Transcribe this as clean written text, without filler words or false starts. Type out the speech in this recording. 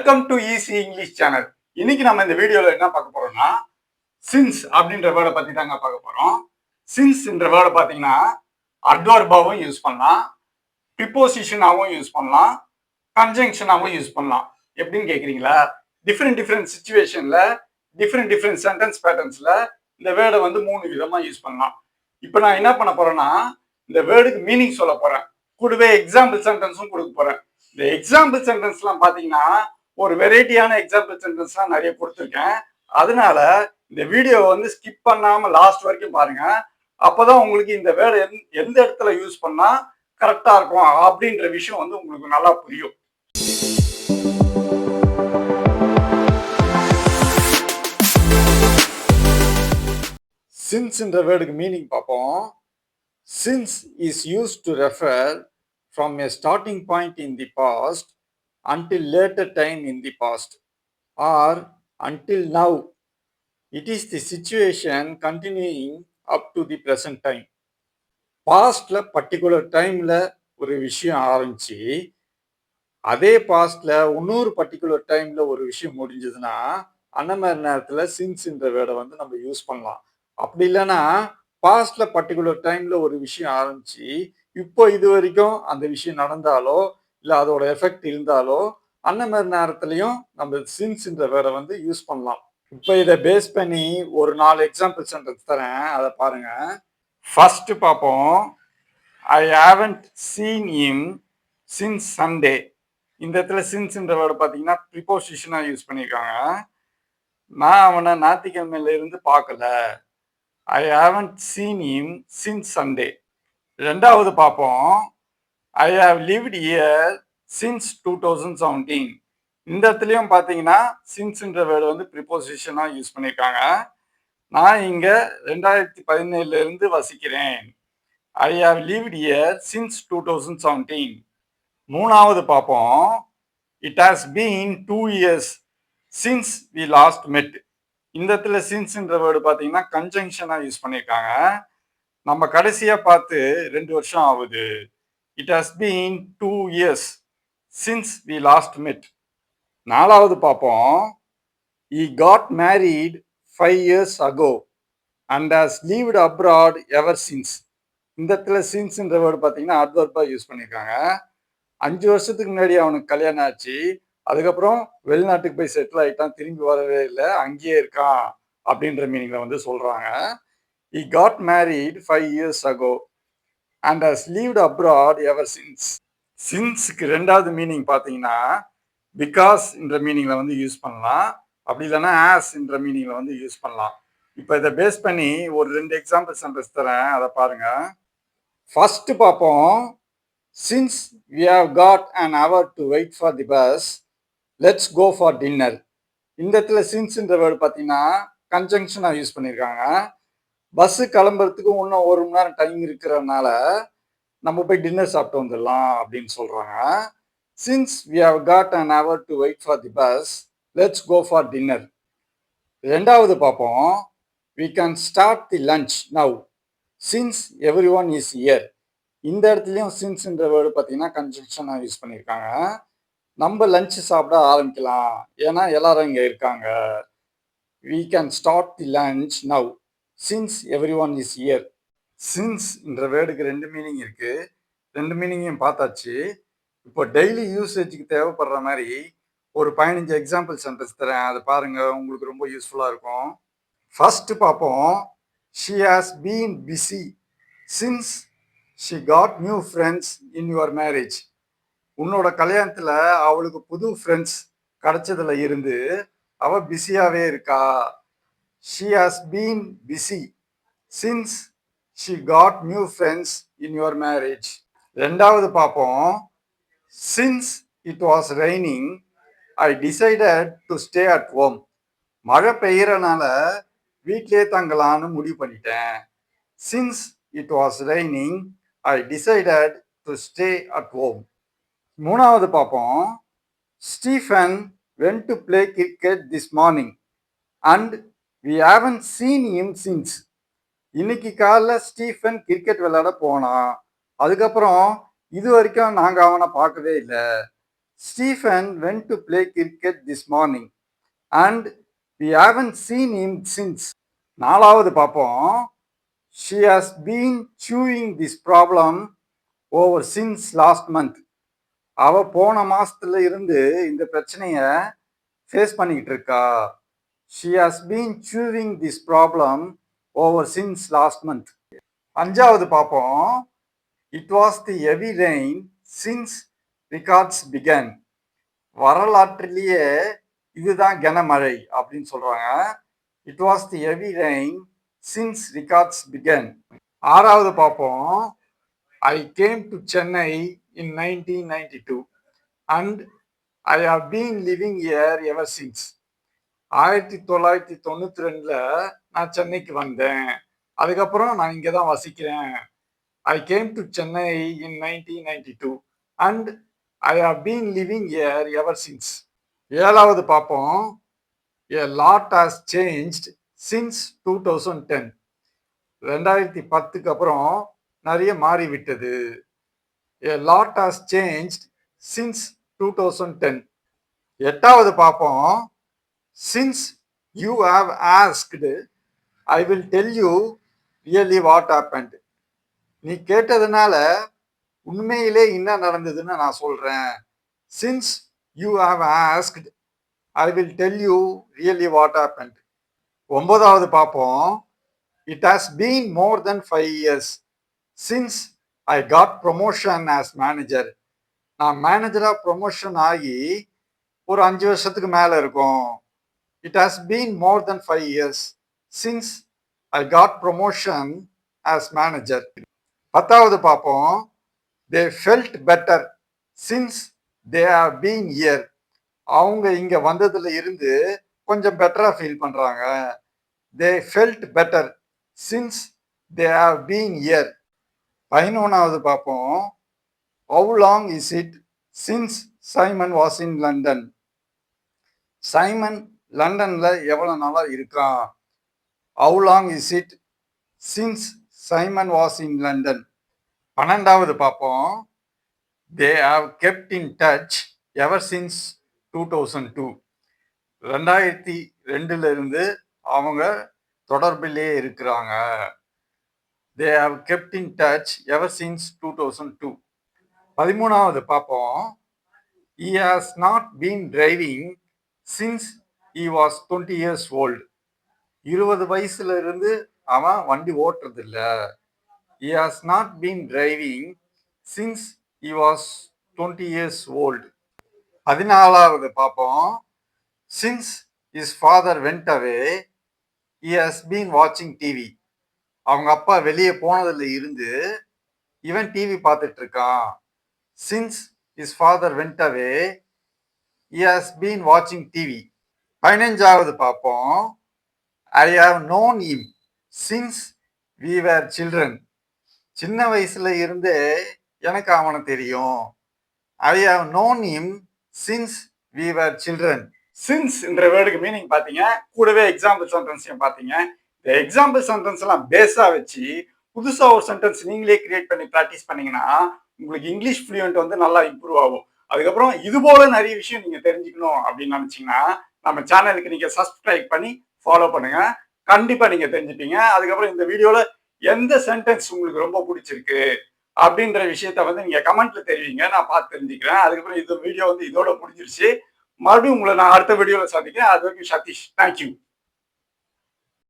Welcome to easy English channel. இன்னைக்கு நம்ம இந்த வீடியோல என்ன பார்க்க போறோம்னா, சின்ஸ் அப்படின்ற வேர்டை பத்தி தாங்க பார்க்க போறோம். சின்ஸ் என்ற வேர்டை பார்த்தீங்கன்னா அட்வர்பாவும் யூஸ் பண்ணலாம், ப்ரிப்போசிஷனாவும் யூஸ் பண்ணலாம், கன்ஜங்ஷனாவும் யூஸ் பண்ணலாம். எப்படின்னு கேக்குறீங்களா? டிஃப்ரெண்ட் சிச்சுவேஷன்ல டிஃப்ரெண்ட் சென்டென்ஸ் பேட்டர்ன்ஸ்ல இந்த வேர்டை வந்து 3 விதமா யூஸ் பண்ணலாம். இப்போ நான் என்ன பண்ண போறேன்னா, இந்த வேர்டுக்கு மீனிங் சொல்ல போறேன். கூடவே எக்ஸாம்பிள் சென்டென்ஸும் கொடுக்க போறேன். இந்த எக்ஸாம்பிள் சென்டென்ஸ்லாம் பாத்தீங்கன்னா ஒரு வெரைட்டியான எக்ஸாம்பிள் சென்டென்ஸ்லாம் நிறைய கொடுத்துருக்கேன். அதனால இந்த வீடியோ வந்து ஸ்கிப் பண்ணாம லாஸ்ட் வரைக்கும் பாருங்க. அப்பதான் உங்களுக்கு இந்த வேர்டை எந்த இடத்துல யூஸ் பண்ணா கரெக்டா இருக்கும் அப்படின்ற விஷயம் வந்து உங்களுக்கு நல்லா புரியும். சின்ஸ் என்ற வேர்டுக்கு மீனிங் பார்ப்போம். Since is used to refer from a starting point in the past until later time in the past or until now. It is the situation continuing up to the present time. பாஸ்ட்ல particular டைம்ல ஒரு விஷயம் ஆரம்பிச்சு அதே பாஸ்ட்ல இன்னொரு particular டைம்ல ஒரு விஷயம் முடிஞ்சதுன்னா அந்த மாதிரி நேரத்துல சின்ஸ் என்ற வேர்டை வந்து நம்ம யூஸ் பண்ணலாம். அப்படி இல்லைன்னா பாஸ்ட்ல பர்டிகுலர் டைம்ல ஒரு விஷயம் ஆரம்பிச்சு இப்போ இது வரைக்கும் அந்த விஷயம் நடந்தாலோ இல்லை அதோட எஃபெக்ட் இருந்தாலோ அந்த மாதிரி நேரத்துலையும் நம்ம சின்ஸ் என்ற வேர்டை வந்து யூஸ் பண்ணலாம். இப்போ இதை பேஸ் பண்ணி ஒரு 4 எக்ஸாம்பிள் சென்டென்ஸ் தரேன், அதை பாருங்க. ஃபர்ஸ்ட் பார்ப்போம். ஐ haven't seen him since Sunday. இந்த இடத்துல சின்ஸ் என்ற வேர்டு பார்த்தீங்கன்னா ப்ரிப்போசிஷனாக யூஸ் பண்ணியிருக்காங்க. நான் அவனை ஞாயிற்றுக்கிழமையில இருந்து பார்க்கல. I haven't seen him since Sunday. ரெண்டாவது பார்ப்போம். I have lived here since 2017. இந்த இடத்துலையும் பார்த்தீங்கன்னா சின்ஸ்ன்ற வேர்டு வந்து ப்ரிப்போசிஷனாக யூஸ் பண்ணியிருக்காங்க. நான் இங்கே 2017 இருந்து வசிக்கிறேன். I have lived here since 2017. மூணாவது பார்ப்போம். It has been 2 years since we last met. இந்த இடத்துல சின்ஸ்ன்ற வேர்டு பார்த்தீங்கன்னா கன்ஜங்ஷனாக யூஸ் பண்ணியிருக்காங்க. நம்ம கடைசியா பார்த்து 2 வருஷம் ஆகுது. It has been 2 years since we last met. நாலாவது பார்ப்போம். he got married 5 years ago and has lived abroad ever since. இந்த இடத்துல சின்ஸ்ன்ற வேர்டு பார்த்தீங்கன்னா அட்வர்பா யூஸ் பண்ணியிருக்காங்க. 5 வருஷத்துக்கு முன்னாடி அவனுக்கு கல்யாணம் ஆச்சு, அதுக்கப்புறம் வெளிநாட்டுக்கு போய் செட்டில் ஆகிட்டான், திரும்பி வரவே இல்லை, அங்கேயே இருக்கான் அப்படின்ற மீனிங்ல வந்து சொல்றாங்க. He got married 5 years ago and has lived abroad ever since. சின்ஸ்க்கு ரெண்டாவது மீனிங் பார்த்தீங்கன்னா பிகாஸ் என்ற மீனிங்ல வந்து யூஸ் பண்ணலாம், அப்படி இல்லைன்னா ஆஸ் என்ற மீனிங்ல வந்து யூஸ் பண்ணலாம். இப்போ இதை பேஸ் பண்ணி ஒரு 2 எக்ஸாம்பிள் சென்டென்ஸ் தரேன், அதை பாருங்க. ஃபர்ஸ்ட் பார்ப்போம். Since we have got an hour to wait for the bus, let's go for dinner. இந்த இடத்துல சின்ஸ்ன்ற வேர்டு பார்த்தீங்கன்னா கன்ஜங்ஷனாக யூஸ் பண்ணியிருக்காங்க. பஸ்ஸு கிளம்புறதுக்கு இன்னும் 1 மணி நேரம் டைம் இருக்கிறதுனால நம்ம போய் டின்னர் சாப்பிட்டு வந்துடலாம் அப்படின்னு சொல்றாங்க. Since we have got an hour to wait for the bus, let's go for dinner. ரெண்டாவது பார்ப்போம். We can start the lunch now since everyone is here. இந்த இடத்துலையும் சின்ஸ்ன்ற வேர்டு பார்த்தீங்கன்னா கன்ஜங்ஷனாக யூஸ் பண்ணியிருக்காங்க. நம்ம லஞ்ச் சாப்பிட ஆரம்பிக்கலாம் ஏன்னா எல்லாரும் இங்கே இருக்காங்க. We can start the lunch now since everyone is here. Since என்ற வேர்டுக்கு 2 மீனிங் இருக்கு. 2 மீனிங்கையும் பார்த்தாச்சு. இப்போ டெய்லி யூசேஜுக்கு தேவைப்படுற மாதிரி ஒரு 15 எக்ஸாம்பிள் சென்டென்ஸ் தரேன், அதை பாருங்க, உங்களுக்கு ரொம்ப யூஸ்ஃபுல்லாக இருக்கும். ஃபர்ஸ்ட் பார்ப்போம். She has been busy since she got new friends in your marriage. உன்னோட கல்யாணத்தில் அவளுக்கு புது ஃப்ரெண்ட்ஸ் கிடைச்சதுல இருந்து அவள் பிஸியாகவே இருக்கா. She has been busy since she got new friends in your marriage. ரெண்டாவது பார்ப்போம். Since it was raining, I decided to stay at home. மழை பெய்யறனால வீட்டிலே தங்கலான்னு முடிவு பண்ணிட்டேன். Since it was raining, I decided to stay at home. மூணாவது பார்ப்போம். Stephen went to play cricket this morning and we haven't seen him since. இன்னைக்கு காலைல Stephen cricket விளையாட போனான், அதுக்கப்புறம் இது வரைக்கும் நாங்கள் அவனை பார்க்கவே இல்லை. Stephen went to play cricket this morning and we haven't seen him since. நாலாவது பார்ப்போம். She has been chewing this problem over since last month. அவ போன மாசத்துல இருந்து இந்த பிரச்சனைய ஃபேஸ் பண்ணிக்கிட்டு இருக்கா. She has been chewing this problem over since last month. அஞ்சாவது பார்ப்போம். It was the heavy rain since records began. வரலாற்றிலேயே இதுதான் கனமழை அப்படின்னு சொல்றாங்க. It was the heavy rain since records began. ஆறாவது பார்ப்போம். I came to Chennai in 1992 and I have been living here ever since. 1992ல நான் சென்னைக்கு வந்தேன். அதுக்கப்புறம் நான் இங்கே தான் வசிக்கிறேன். I came to Chennai in 1992 and I have been living here ever since. ஏழாவது பார்ப்போம். A lot has changed since 2010. 2010க்கு அப்புறம் நிறைய மாறிவிட்டது. A lot has changed since 2010. எட்டாவது பார்ப்போம். Since you have asked, I will tell you really what happened. நீ கேட்டதுனால உண்மையிலே என்ன நடந்ததுன்னு நான் சொல்றேன். Since you have asked, I will tell you really what happened. ஒன்பதாவது பார்ப்போம். It has been more than 5 years since I got promotion as manager. நான் மேனேஜரா ப்ரொமோஷன் ஆகி ஒரு 5 வருஷத்துக்கு மேல இருக்கும். It has been more than 5 years since I got promotion as manager. பத்தாவது பார்ப்போம். They felt better since they have been here. அவங்க இங்க வந்ததுல இருந்து கொஞ்சம் பெட்டரா ஃபீல் பண்றாங்க. They felt better since they have been here. 11வது பார்ப்போம். How long is it since Simon was in London? Simon லண்டன்ல எவ்வளவு நாளா இருக்கான்? How long is it since Simon was in London? 12வது பார்ப்போம். They have kept in touch ever since 2002. 2002ல இருந்து அவங்க தொடர்பிலே இருக்கிறாங்க. They have kept in touch ever since 2002. 13வது பார்ப்போம். He has not been driving since he was 20 years old. 20 வயசுல இருந்து அவன் வண்டி ஓட்டுறது இல்ல. He has not been driving since he was 20 years old. 14வது பார்ப்போம். Since his father went away, he has been watching TV. அவங்க அப்பா வெளியே போனதுல இருந்து இவன் டிவி பார்த்துட்டு இருக்கான். Since his father went away, he has been watching TV. 15வது பார்ப்போம். I have known him since we were children. சின்ன வயசுல இருந்தே எனக்கு அவனை தெரியும். I have known him since we were children. Since என்ற வேர்டுக்கு மீனிங் பாத்தீங்க, கூடவே எக்ஸாம்பிள் சென்டென்ஸையும் பாத்தீங்க. இந்த எக்ஸாம்பிள் சென்டென்ஸ் எல்லாம் பேஸா வச்சு புதுசா ஒரு சென்டென்ஸ் நீங்களே கிரியேட் பண்ணி ப்ராக்டிஸ் பண்ணீங்கன்னா உங்களுக்கு இங்கிலீஷ் ஃப்ளூயன்ட் வந்து நல்லா இம்ப்ரூவ் ஆகும். அதுக்கப்புறம் இது போல நிறைய விஷயம் நீங்க தெரிஞ்சுக்கணும் அப்படின்னு நினைச்சீங்கன்னா நம்ம சேனலுக்கு நீங்க சப்ஸ்கிரைப் பண்ணி ஃபாலோ பண்ணுங்க. கண்டிப்பா நீங்க தெரிஞ்சுப்பீங்க. அதுக்கப்புறம் இந்த வீடியோல எந்த சென்டென்ஸ் உங்களுக்கு ரொம்ப பிடிச்சிருக்கு அப்படின்ற விஷயத்த வந்து நீங்க கமெண்ட்ல தெரிவிங்க, நான் பார்த்து தெரிஞ்சுக்கிறேன். அதுக்கப்புறம் இந்த வீடியோ வந்து இதோட முடிஞ்சிருச்சு. மறுபடியும் உங்களை நான் அடுத்த வீடியோல சந்திக்கிறேன். அது வரைக்கும் சதீஷ். தேங்க்யூ.